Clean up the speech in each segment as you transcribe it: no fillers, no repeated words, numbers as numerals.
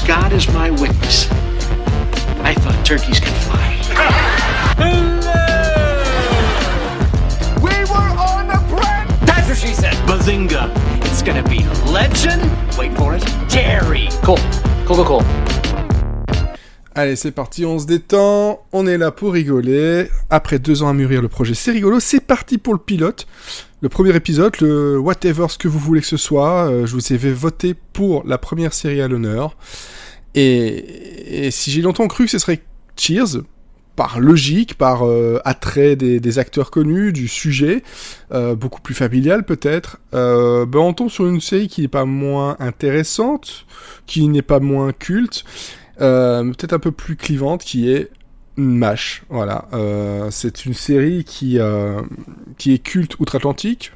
God is my witness. I thought turkeys could fly. We were on the brink! That's what she said. Bazinga. It's gonna be legend. Wait for it. Jerry. Cool. Allez, c'est parti, on se détend, on est là pour rigoler. Après 2 ans à mûrir le projet, c'est rigolo, c'est parti pour le pilote. Le premier épisode, le whatever ce que vous voulez que ce soit, je vous ai fait voter pour la première série à l'honneur. Et si j'ai longtemps cru que ce serait Cheers, par logique, par attrait des acteurs connus, du sujet, beaucoup plus familial peut-être, on tombe sur une série qui n'est pas moins intéressante, qui n'est pas moins culte, peut-être un peu plus clivante, qui est MASH. Voilà, c'est une série qui est culte outre-Atlantique,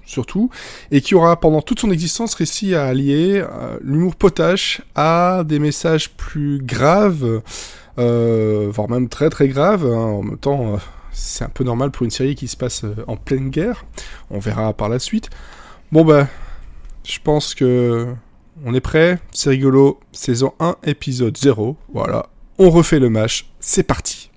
surtout, et qui aura pendant toute son existence réussi à allier l'humour potache à des messages plus graves, voire même très très graves. En même temps, c'est un peu normal pour une série qui se passe en pleine guerre. On verra par la suite. Bon je pense que on est prêt, c'est rigolo, saison 1, épisode 0, voilà, on refait le MASH, c'est parti.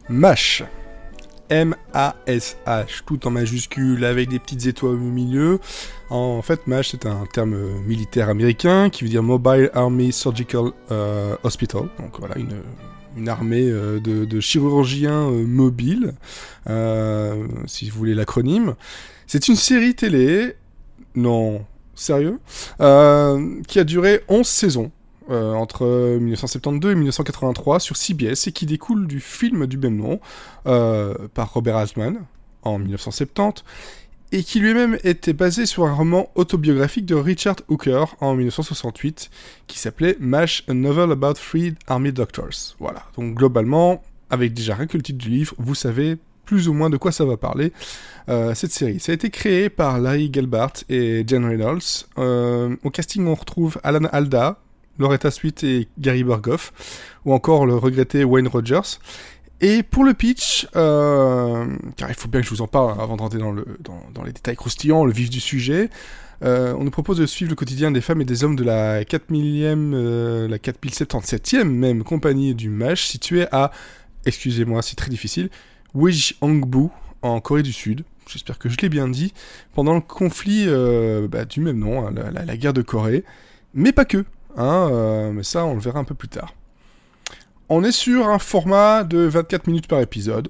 MASH. M-A-S-H, tout en majuscule, avec des petites étoiles au milieu. En fait, MASH, c'est un terme militaire américain qui veut dire Mobile Army Surgical Hospital. Donc voilà, une armée de chirurgiens mobiles, si vous voulez l'acronyme. C'est une série télé, non, sérieux, qui a duré 11 saisons. Entre 1972 et 1983 sur CBS et qui découle du film du même nom par Robert Altman en 1970 et qui lui-même était basé sur un roman autobiographique de Richard Hooker en 1968 qui s'appelait MASH, A Novel About Three Army Doctors. Voilà, donc globalement, avec déjà rien que le titre du livre, vous savez plus ou moins de quoi ça va parler, cette série. Ça a été créé par Larry Gelbart et Jen Reynolds. Au casting, on retrouve Alan Alda, Loretta Swit et Gary Burghoff, ou encore le regretté Wayne Rogers. Et pour le pitch, car il faut bien que je vous en parle avant de rentrer dans les détails croustillants, le vif du sujet, on nous propose de suivre le quotidien des femmes et des hommes de la 4077e même compagnie du MASH, située à, excusez-moi, c'est très difficile, Wejongbu, en Corée du Sud. J'espère que je l'ai bien dit, pendant le conflit du même nom, la guerre de Corée, mais pas que. Mais ça, on le verra un peu plus tard. On est sur un format de 24 minutes par épisode,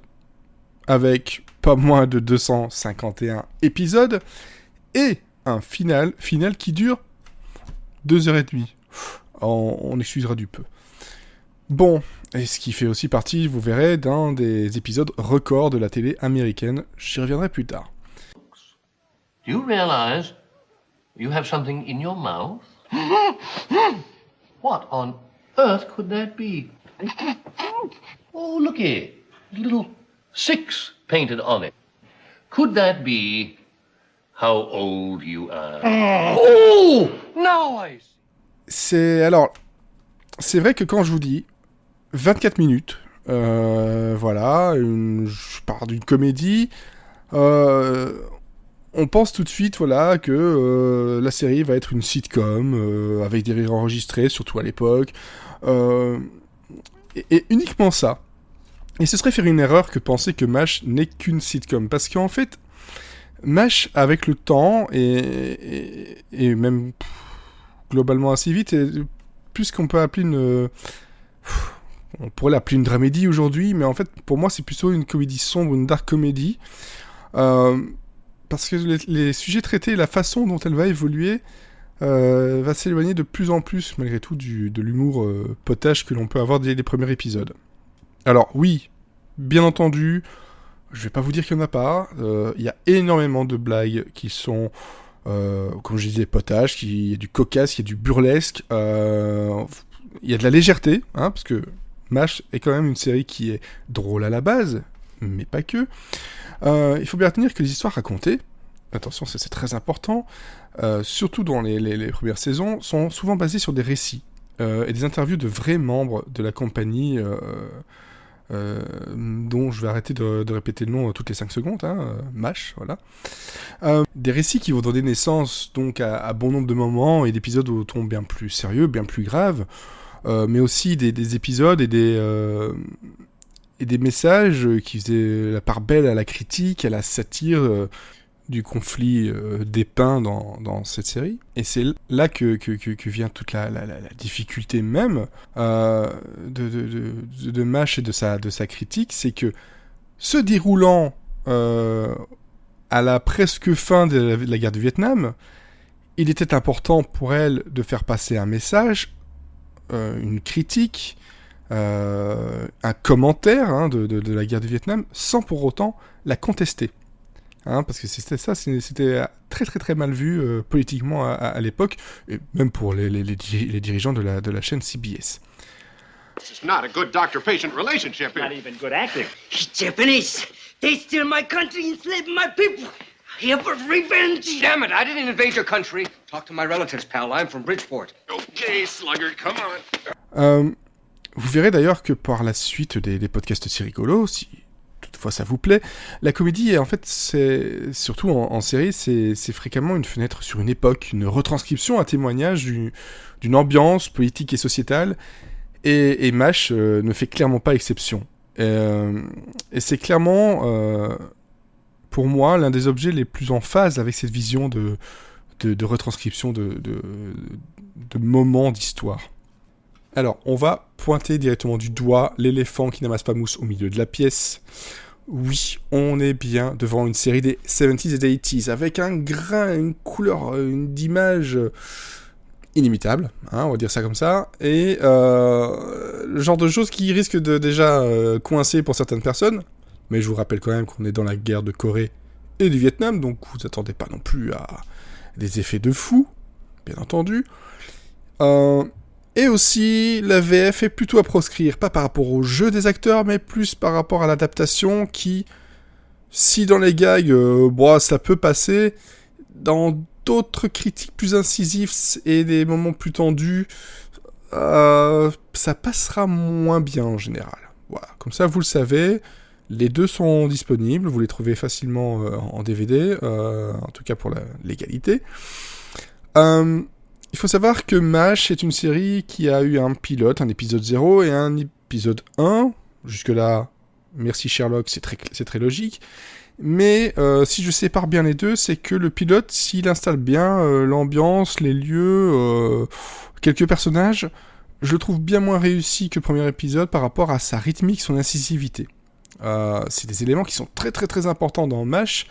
avec pas moins de 251 épisodes, et un final qui dure 2h30. On excusera du peu. Bon, et ce qui fait aussi partie, vous verrez, d'un des épisodes records de la télé américaine. J'y reviendrai plus tard. Do you realize you have something in your mouth? What on earth could that be? Oh, looky. Little 6 painted on it. Could that be how old you are? Oh! Now I see. C'est vrai que quand je vous dis 24 minutes, voilà, je parle d'une comédie, on pense tout de suite, voilà, que la série va être une sitcom avec des rires enregistrés, surtout à l'époque, et uniquement ça. Et ce serait faire une erreur que penser que MASH n'est qu'une sitcom, parce qu'en fait, MASH, avec le temps et même globalement assez vite, est plus qu'on peut appeler on pourrait l'appeler une dramédie aujourd'hui, mais en fait, pour moi, c'est plutôt une comédie sombre, une dark comédie. Parce que les sujets traités, la façon dont elle va évoluer, va s'éloigner de plus en plus, malgré tout, de l'humour potache que l'on peut avoir dès les premiers épisodes. Alors oui, bien entendu, je vais pas vous dire qu'il y en a pas. Il y a énormément de blagues qui sont, comme je disais, potaches, il y a du cocasse, il y a du burlesque, il y a de la légèreté, parce que MASH est quand même une série qui est drôle à la base, mais pas que. Il faut bien retenir que les histoires racontées, attention, c'est très important, surtout dans les premières saisons, sont souvent basés sur des récits et des interviews de vrais membres de la compagnie, dont je vais arrêter de répéter le nom toutes les 5 secondes, MASH, voilà. Des récits qui vont donner naissance donc à bon nombre de moments et d'épisodes au ton bien plus sérieux, bien plus grave, mais aussi des épisodes et des messages qui faisaient la part belle à la critique, à la satire du conflit dépeint dans cette série. Et c'est là que vient toute la difficulté même de MASH et de sa critique, c'est que se déroulant à la presque fin de la guerre du Vietnam, il était important pour elle de faire passer un message, une critique, un commentaire de la guerre du Vietnam, sans pour autant la contester. Parce que c'était très très très mal vu politiquement à l'époque, et même pour les dirigeants de la chaîne CBS. This is not a good doctor-patient relationship here. Not even good acting. He's Japanese. They steal my country, enslave my people. Here for revenge. Damn it, I didn't invade your country. Talk to my relatives, pal. I'm from Bridgeport. Okay, Sluggard, come on. Vous verrez d'ailleurs que par la suite des podcasts si rigolos, si toutefois ça vous plaît, la comédie, en fait, c'est surtout en série, c'est fréquemment une fenêtre sur une époque, une retranscription, un témoignage d'une ambiance politique et sociétale, et MASH ne fait clairement pas exception. Et c'est clairement, pour moi, l'un des objets les plus en phase avec cette vision de retranscription de moments d'histoire. Alors, on va pointer directement du doigt l'éléphant qui n'amasse pas mousse au milieu de la pièce. Oui, on est bien devant une série des 70s et des 80s, avec un grain, une couleur, une image inimitable, on va dire ça comme ça, et le genre de choses qui risquent de déjà coincer pour certaines personnes, mais je vous rappelle quand même qu'on est dans la guerre de Corée et du Vietnam, donc vous attendez pas non plus à des effets de fou, bien entendu. Et aussi, la VF est plutôt à proscrire, pas par rapport au jeu des acteurs, mais plus par rapport à l'adaptation qui, si dans les gags, ça peut passer, dans d'autres critiques plus incisives et des moments plus tendus, ça passera moins bien en général. Voilà, comme ça vous le savez, les deux sont disponibles, vous les trouvez facilement en DVD, en tout cas pour la légalité. Il faut savoir que MASH est une série qui a eu un pilote, un épisode 0 et un épisode 1. Jusque-là, merci Sherlock, c'est très logique. Mais si je sépare bien les deux, c'est que le pilote, s'il installe bien l'ambiance, les lieux, quelques personnages, je le trouve bien moins réussi que le premier épisode par rapport à sa rythmique, son incisivité. C'est des éléments qui sont très très très importants dans MASH,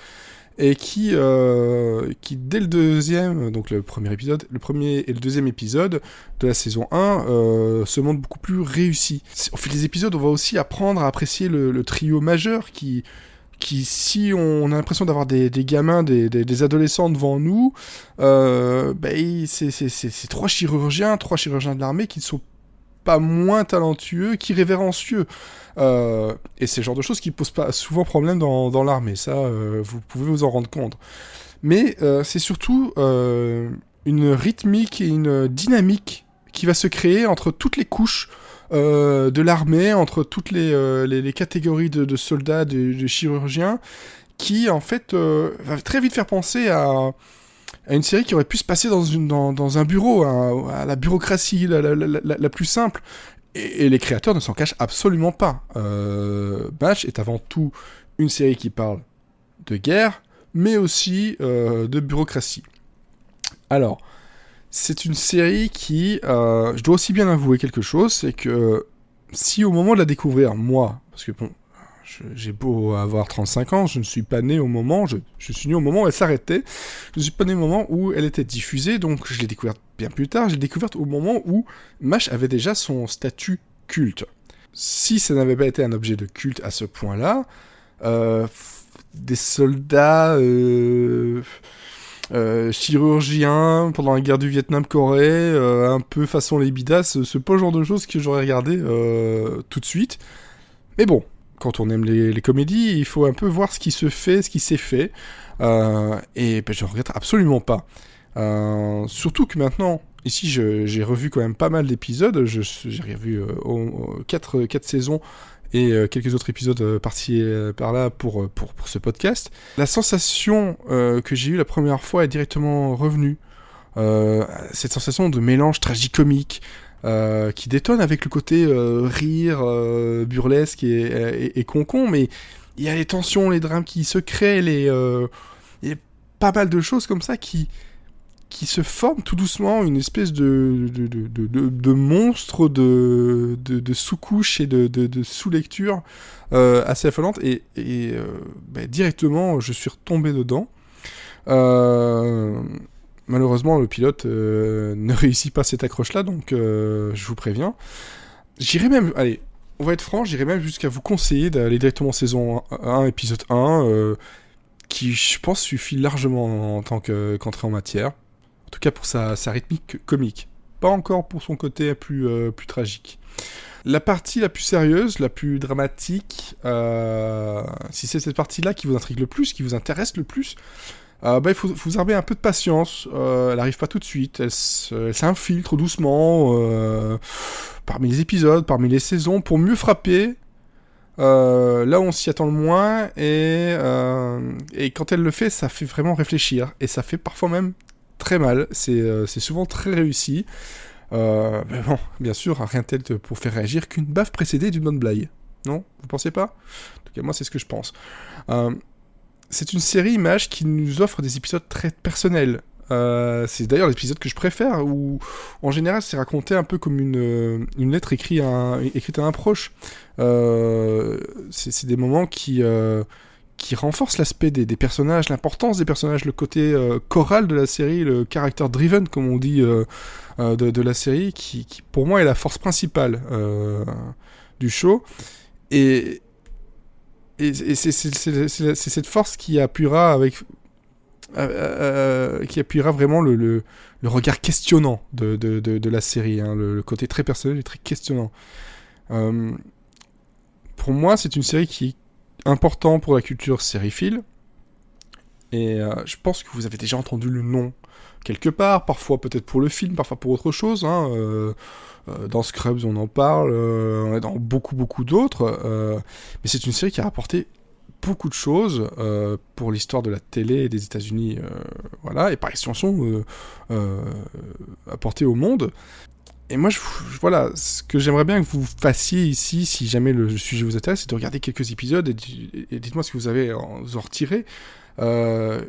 et qui dès le deuxième, donc le premier et le deuxième épisode de la saison 1, se montrent beaucoup plus réussis. Au fil des épisodes, on va aussi apprendre à apprécier le trio majeur qui si on a l'impression d'avoir des gamins, des adolescents devant nous, c'est trois chirurgiens de l'armée qui ne sont pas moins talentueux qu'irrévérencieux. Et c'est le genre de choses qui posent pas souvent problème dans l'armée, ça, vous pouvez vous en rendre compte. Mais c'est surtout une rythmique et une dynamique qui va se créer entre toutes les couches de l'armée, entre toutes les catégories de soldats, de chirurgiens, qui en fait va très vite faire penser à une série qui aurait pu se passer dans un bureau, à la bureaucratie la plus simple. Et les créateurs ne s'en cachent absolument pas. MASH est avant tout une série qui parle de guerre, mais aussi de bureaucratie. Alors, c'est une série qui... je dois aussi bien avouer quelque chose, c'est que si au moment de la découvrir, moi, parce que bon, j'ai beau avoir 35 ans, je ne suis pas né au moment, je suis né au moment où elle s'arrêtait, je ne suis pas né au moment où elle était diffusée, donc je l'ai découverte bien plus tard, je l'ai découverte au moment où MASH avait déjà son statut culte. Si ça n'avait pas été un objet de culte à ce point-là, des soldats chirurgiens pendant la guerre du Vietnam-Corée, un peu façon les bidas, c'est pas le genre de choses que j'aurais regardé tout de suite. Mais bon, quand on aime les comédies, il faut un peu voir ce qui se fait, ce qui s'est fait. Et je ne regrette absolument pas. Surtout que maintenant, ici, j'ai revu quand même pas mal d'épisodes. J'ai revu 4 saisons et quelques autres épisodes par-ci et par-là pour ce podcast. La sensation que j'ai eue la première fois est directement revenue. Cette sensation de mélange tragicomique qui détonne avec le côté rire, burlesque et concon, mais il y a les tensions, les drames qui se créent, il y a pas mal de choses comme ça qui se forment tout doucement, une espèce de monstre de sous-couche et de sous-lecture assez affolante, et directement je suis retombé dedans. Malheureusement, le pilote ne réussit pas cette accroche-là, donc je vous préviens. J'irai même, allez, on va être franc, j'irai même jusqu'à vous conseiller d'aller directement en saison 1, épisode 1, qui, je pense, suffit largement en tant qu'entrée en matière. En tout cas pour sa rythmique comique. Pas encore pour son côté plus tragique. La partie la plus sérieuse, la plus dramatique, si c'est cette partie-là qui vous intrigue le plus, qui vous intéresse le plus, il faut vous armer un peu de patience. Elle n'arrive pas tout de suite, elle s'infiltre doucement parmi les épisodes, parmi les saisons, pour mieux frapper là où on s'y attend le moins, et quand elle le fait, ça fait vraiment réfléchir, et ça fait parfois même très mal. C'est souvent très réussi. Mais bon, bien sûr, rien de tel pour faire réagir qu'une baffe précédée d'une bonne blague. Non ? Vous pensez pas ? En tout cas, moi, c'est ce que je pense. C'est une série Image qui nous offre des épisodes très personnels. C'est d'ailleurs l'épisode que je préfère, où en général c'est raconté un peu comme une lettre écrite à un proche. C'est des moments qui renforcent l'aspect des personnages, l'importance des personnages, le côté choral de la série, le character driven, comme on dit, de la série, qui pour moi est la force principale du show. Et c'est cette force qui appuiera vraiment le regard questionnant de la série, hein, le côté très personnel et très questionnant. Pour moi, c'est une série qui est importante pour la culture sériephile, et je pense que vous avez déjà entendu le nom quelque part, parfois peut-être pour le film, parfois pour autre chose, hein, dans Scrubs on en parle, dans beaucoup d'autres, mais c'est une série qui a rapporté beaucoup de choses pour l'histoire de la télé et des États-Unis, voilà, et par extension apporté au monde. Et moi, voilà, ce que j'aimerais bien que vous fassiez ici, si jamais le sujet vous intéresse, c'est de regarder quelques épisodes et dites-moi ce que vous avez en retiré. Je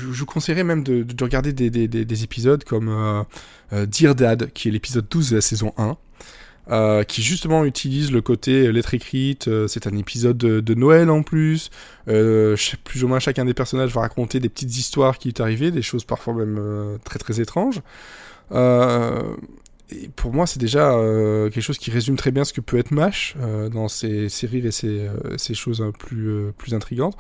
vous conseillerais même de regarder des épisodes comme Dear Dad, qui est l'épisode 12 de la saison 1, qui justement utilise le côté lettre écrite. C'est un épisode de Noël en plus. Plus ou moins chacun des personnages va raconter des petites histoires qui lui sont arrivées, des choses parfois même très très étranges. Et pour moi, c'est déjà quelque chose qui résume très bien ce que peut être MASH dans ses rires et ses choses plus intrigantes.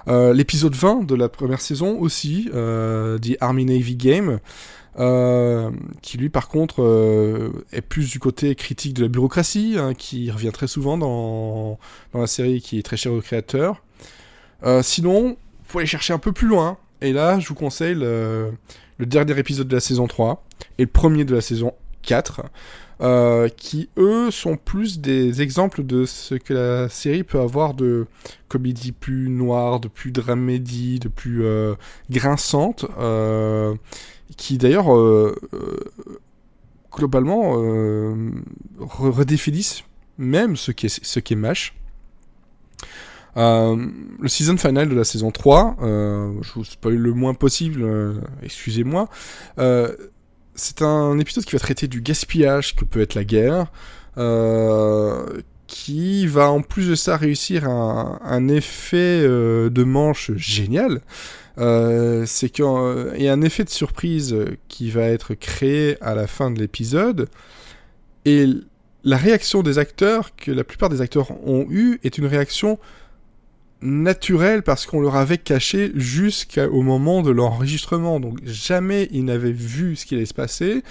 L'épisode 20 de la première saison aussi, The Army-Navy Game, qui lui par contre est plus du côté critique de la bureaucratie, hein, qui revient très souvent dans la série, qui est très cher aux créateurs. Sinon, faut aller chercher un peu plus loin, et là je vous conseille le dernier épisode de la saison 3 et le premier de la saison 4, qui eux sont plus des exemples de ce que la série peut avoir de comédie plus noire, de plus dramédie, de plus grinçante, qui d'ailleurs globalement redéfinissent même ce qu'est MASH. Le season final de la saison 3, je vous spoil le moins possible, excusez-moi, c'est un épisode qui va traiter du gaspillage que peut être la guerre, qui va en plus de ça réussir un effet de manche génial. C'est qu'il y a un effet de surprise qui va être créé à la fin de l'épisode, et la réaction des acteurs, que la plupart des acteurs ont eu, est une réaction naturelle, parce qu'on leur avait caché jusqu'au moment de l'enregistrement, donc jamais ils n'avaient vu ce qui allait se passer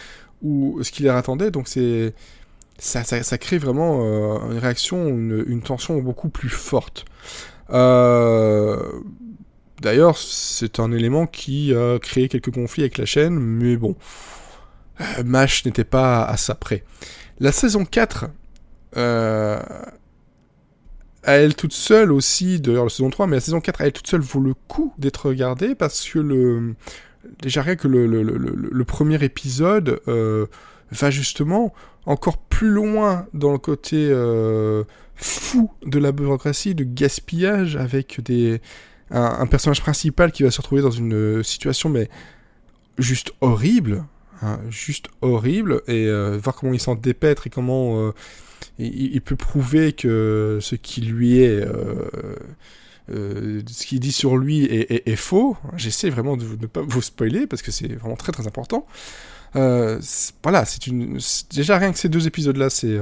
ou ce qui les attendait. Donc c'est ça crée vraiment une réaction, une tension beaucoup plus forte. D'ailleurs, c'est un élément qui a créé quelques conflits avec la chaîne, mais bon, MASH n'était pas à ça près. La saison 4, à elle toute seule aussi, d'ailleurs la saison 3, mais la saison 4 à elle toute seule vaut le coup d'être regardée, parce que déjà rien que le premier épisode va justement encore plus loin dans le côté fou de la bureaucratie, de gaspillage, avec un personnage principal qui va se retrouver dans une situation mais juste horrible, hein, et voir comment il s'en dépêtre et comment il peut prouver que ce qui lui est ce qu'il dit sur lui est faux. J'essaie vraiment de ne pas vous spoiler parce que c'est vraiment très très important. Voilà, déjà rien que ces 2 épisodes-là, c'est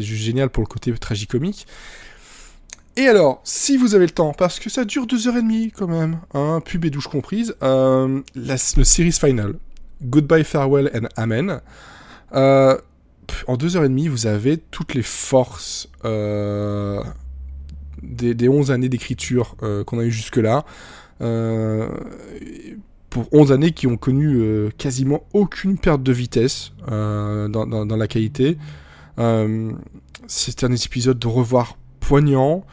juste génial pour le côté tragicomique. Et alors, si vous avez le temps, parce que ça dure 2h30 quand même, hein, pub et douche comprise, le series final, Goodbye, Farewell and Amen. En 2h30, vous avez toutes les forces des 11 années d'écriture qu'on a eu jusque-là. Pour 11 années qui ont connu quasiment aucune perte de vitesse dans la qualité. C'est un épisode de revoir poignant,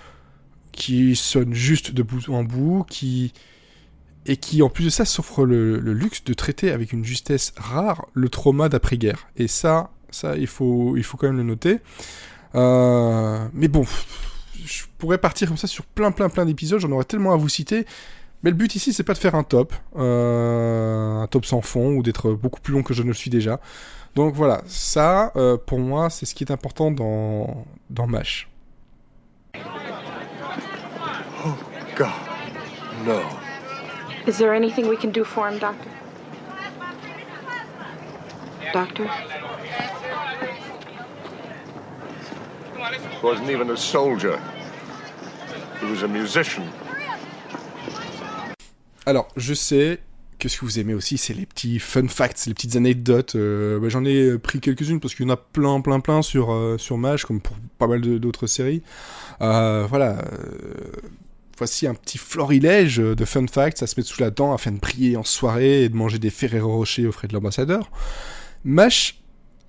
qui sonne juste de bout en bout, et qui en plus de ça s'offre le luxe de traiter avec une justesse rare le trauma d'après-guerre. Et ça il faut quand même le noter. Mais bon, je pourrais partir comme ça sur plein d'épisodes, j'en aurais tellement à vous citer. Mais le but ici, c'est pas de faire un top sans fond, ou d'être beaucoup plus long que je ne le suis déjà. Donc voilà, ça, pour moi, c'est ce qui est important dans MASH. Oh, God. No. Is there anything we can do for him, Doctor? Doctor? He wasn't even a soldier. He was a musician. Alors, je sais que ce que vous aimez aussi, c'est les petits fun facts, les petites anecdotes. J'en ai pris quelques-unes parce qu'il y en a plein sur MASH, comme pour pas mal d'autres séries. Voilà. Voici un petit florilège de fun facts à se mettre sous la dent afin de briller en soirée et de manger des Ferrero Rocher aux frais de l'ambassadeur. MASH,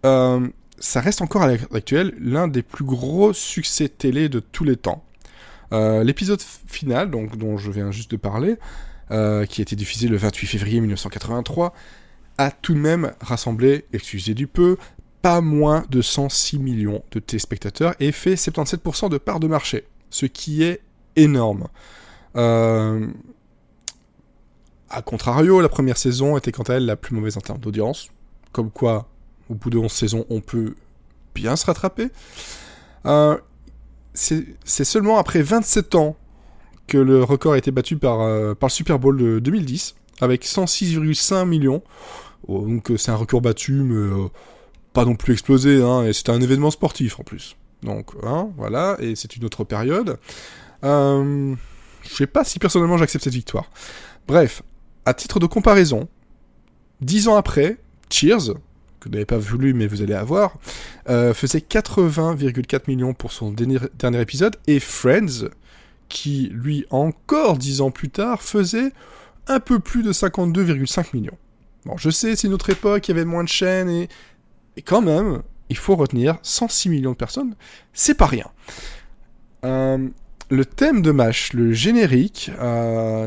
ça reste encore à l'heure actuelle l'un des plus gros succès télé de tous les temps. L'épisode final, donc, dont je viens juste de parler, qui a été diffusé le 28 février 1983, a tout de même rassemblé, excusez du peu, pas moins de 106 millions de téléspectateurs et fait 77% de part de marché, ce qui est énorme. A contrario, la première saison était quant à elle la plus mauvaise en termes d'audience, comme quoi, au bout de 11 saisons, on peut bien se rattraper. C'est seulement après 27 ans que le record a été battu par le Super Bowl de 2010, avec 106,5 millions. Donc c'est un record battu, mais pas non plus explosé, hein, et c'était un événement sportif en plus. Donc hein, voilà, et c'est une autre période. Je sais pas si personnellement j'accepte cette victoire. Bref, à titre de comparaison, 10 ans après, Cheers, que vous n'avez pas voulu mais vous allez avoir, faisait 80,4 millions pour son dernier épisode, et Friends, qui, lui, encore 10 ans plus tard, faisait un peu plus de 52,5 millions. Bon, je sais, c'est une autre époque, il y avait moins de chaînes, et quand même, il faut retenir, 106 millions de personnes, c'est pas rien. Le thème de MASH, le générique,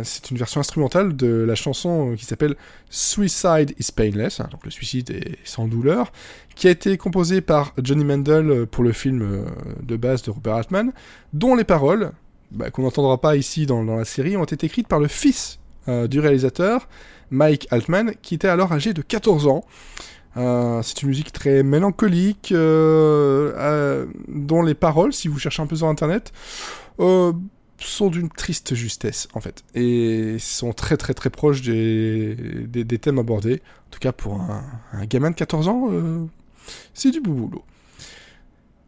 c'est une version instrumentale de la chanson qui s'appelle Suicide is Painless, hein, donc le suicide est sans douleur, qui a été composée par Johnny Mandel pour le film de base de Robert Altman, dont les paroles, qu'on n'entendra pas ici dans la série, ont été écrites par le fils du réalisateur, Mike Altman, qui était alors âgé de 14 ans. C'est une musique très mélancolique, dont les paroles, si vous cherchez un peu sur internet, sont d'une triste justesse, en fait, et sont très très très proches des thèmes abordés. En tout cas, pour un gamin de 14 ans, c'est du beau boulot.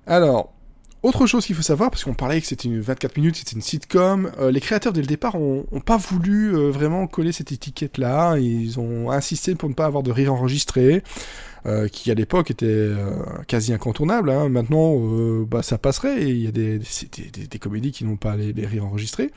Alors, autre chose qu'il faut savoir, parce qu'on parlait que c'était une 24 minutes, c'était une sitcom, les créateurs dès le départ ont pas voulu vraiment coller cette étiquette-là, ils ont insisté pour ne pas avoir de rire enregistré. qui à l'époque était quasi incontournable. Hein. Maintenant, ça passerait, et il y a des comédies qui n'ont pas les rires enregistrés.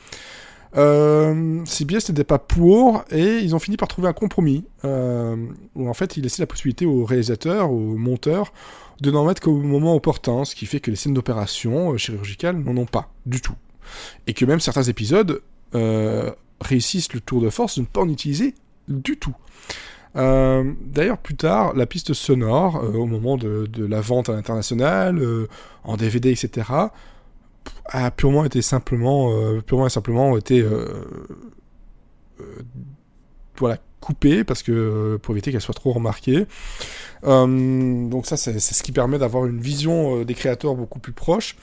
CBS n'était pas pour, et ils ont fini par trouver un compromis, où en fait ils laissaient la possibilité aux réalisateurs, aux monteurs, de n'en mettre qu'au moment opportun, ce qui fait que les scènes d'opération chirurgicales n'en ont pas du tout. Et que même certains épisodes réussissent le tour de force de ne pas en utiliser du tout. D'ailleurs, plus tard, la piste sonore, au moment de la vente à l'international, en DVD, etc., a purement et simplement été coupée, parce que pour éviter qu'elle soit trop remarquée. Donc ça, c'est ce qui permet d'avoir une vision des créateurs beaucoup plus proche.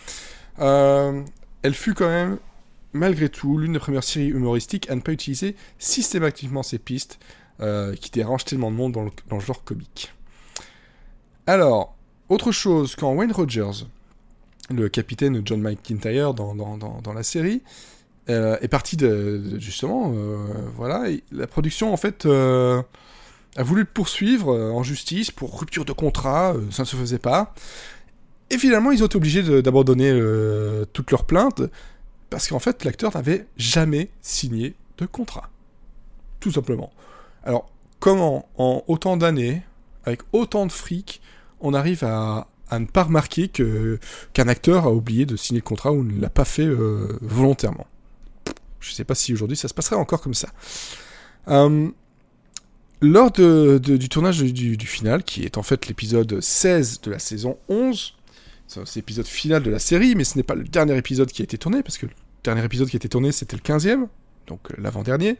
Elle fut quand même, malgré tout, l'une des premières séries humoristiques à ne pas utiliser systématiquement ces pistes qui dérangent tellement de monde dans le genre comique. Alors, autre chose, quand Wayne Rogers, le capitaine John McIntyre dans la série, est parti la production en fait a voulu le poursuivre en justice pour rupture de contrat, ça ne se faisait pas. Et finalement, ils ont été obligés d'abandonner toutes leurs plaintes, parce qu'en fait, l'acteur n'avait jamais signé de contrat. Tout simplement. Alors, comment, en autant d'années, avec autant de fric, on arrive à ne pas remarquer qu'un acteur a oublié de signer le contrat ou ne l'a pas fait volontairement. Je ne sais pas si aujourd'hui ça se passerait encore comme ça. Lors du tournage du final, qui est en fait l'épisode 16 de la saison 11, c'est l'épisode final de la série, mais ce n'est pas le dernier épisode qui a été tourné, parce que le dernier épisode qui a été tourné, c'était le 15e, donc l'avant-dernier.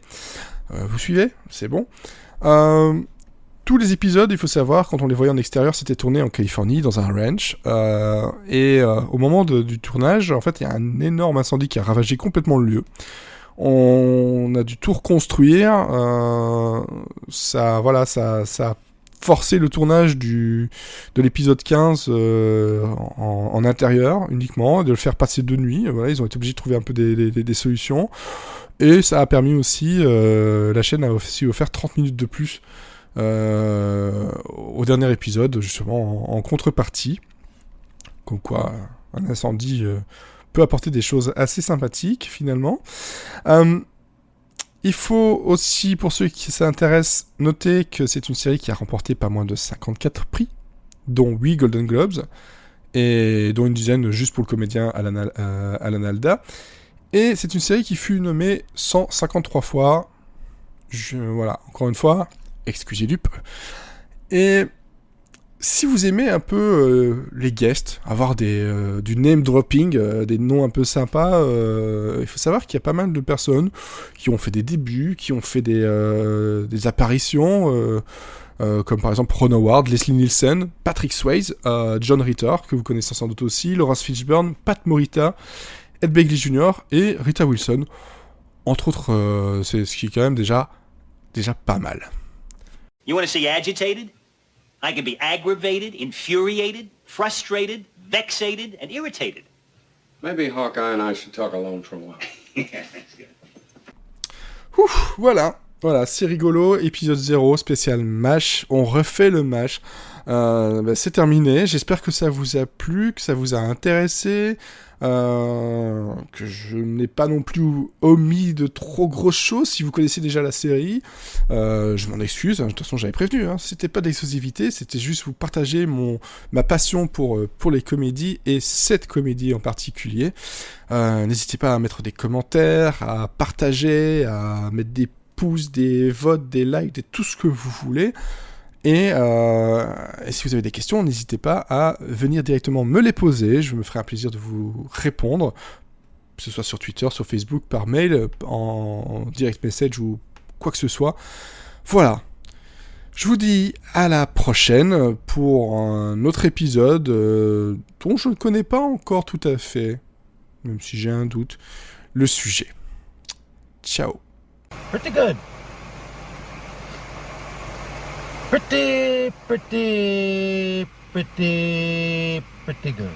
Vous suivez ? C'est bon. Tous les épisodes, il faut savoir, quand on les voyait en extérieur, c'était tourné en Californie, dans un ranch. Au moment du tournage, en fait, il y a un énorme incendie qui a ravagé complètement le lieu. On a dû tout reconstruire. Ça a forcé le tournage de l'épisode 15 en intérieur uniquement, de le faire passer de nuit. Voilà, ils ont été obligés de trouver un peu des solutions. Et ça a permis aussi, la chaîne a aussi offert 30 minutes de plus au dernier épisode, justement en contrepartie. Comme quoi, un incendie peut apporter des choses assez sympathiques, finalement. Il faut aussi, pour ceux qui s'intéressent, noter que c'est une série qui a remporté pas moins de 54 prix, dont 8 Golden Globes, et dont une dizaine juste pour le comédien Alan Alda. Et c'est une série qui fut nommée 153 fois. Voilà, encore une fois, excusez du peu. Et si vous aimez un peu les guests, avoir du name dropping, des noms un peu sympas, il faut savoir qu'il y a pas mal de personnes qui ont fait des débuts, qui ont fait des apparitions, comme par exemple Ron Howard, Leslie Nielsen, Patrick Swayze, John Ritter, que vous connaissez sans doute aussi, Laurence Fishburne, Pat Morita, Ed Begley Jr. et Rita Wilson. Entre autres, c'est ce qui est quand même déjà pas mal. You want to see agitated? I can be aggravated, infuriated, frustrated, vexated, and irritated. Maybe Hawkeye and I should talk alone for a while. Ouf, voilà, c'est rigolo, épisode 0, spécial MASH, on refait le MASH. C'est terminé, j'espère que ça vous a plu, que ça vous a intéressé, que je n'ai pas non plus omis de trop grosses choses. Si vous connaissez déjà la série, je m'en excuse, de toute façon j'avais prévenu, c'était pas d'exclusivité, c'était juste vous partager ma passion pour les comédies, et cette comédie en particulier. N'hésitez pas à mettre des commentaires, à partager, à mettre des pouces, des votes, des likes, tout ce que vous voulez. Et si vous avez des questions, n'hésitez pas à venir directement me les poser. Je me ferai un plaisir de vous répondre, que ce soit sur Twitter, sur Facebook, par mail, en direct message ou quoi que ce soit. Voilà. Je vous dis à la prochaine pour un autre épisode dont je ne connais pas encore tout à fait, même si j'ai un doute, le sujet. Ciao. Pretty good. Pretty good.